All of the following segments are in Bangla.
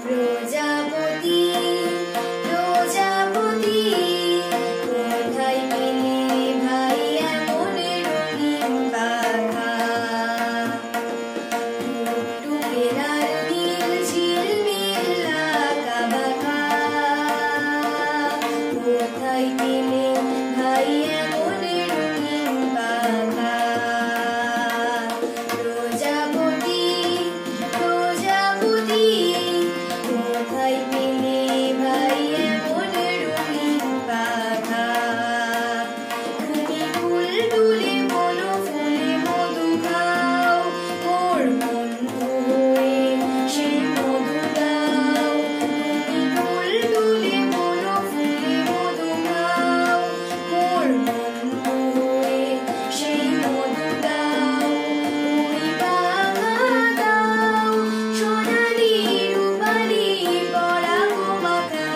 প্রজাপতি প্রজাপতি কোথায় পেলে ভাই এমন রঙিন পাখা টুকটুকে লাল নীল ঝিলমিল আঁকা বাঁকা কোথায় পেলে ভাই এমন রঙিন পাখা প্রজাপতি প্রজাপতি কোথায় পেলে ভাই এমন রঙিন পাখা তুমি বুলবুলে বনো ফুলে মধু খাও মোর বন্ধু হয়ে সেই মধু দাও তুমি বুলবুলে বনো ফুলে মধু খাও মোর বন্ধু হয়ে সেই মধু দাও ওই পাখা দাও সোনালি রূপালি পরাগ মাখা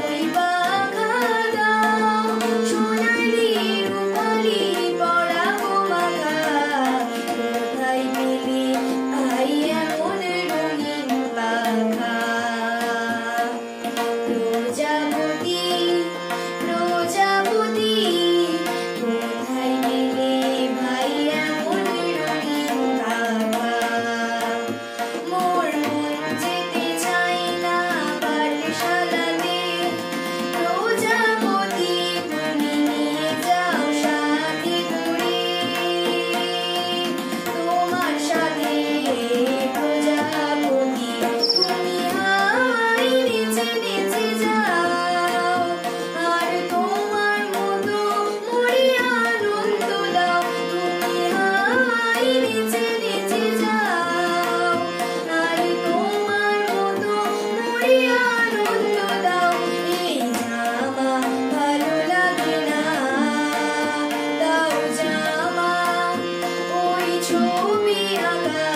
ওই পাখা দাও সোনালি রূপালি পরাগ মাখা কোথায় পেলে ভাই এমন রঙিন পাখা প্রজাপতি প্রজাপতি কোথায় পেলে ভাই এমন রঙিন পাখা মোর মন যেতে চায় না পাঠশালাতে প্রজাপতি তুমি নিয়ে যাও সাথে করে তোমার সাথে প্রজাপতি তুমি হাই নেচে নেচে যাও আর তোমার মতো মোরে আনন্দ দাও তুমি হাই নেচে নেচে যাও আর তোমার মতো মোরে আনন্দ দাও এই জামা ভালো লাগে না দাও জামা ওই ছবি আঁকা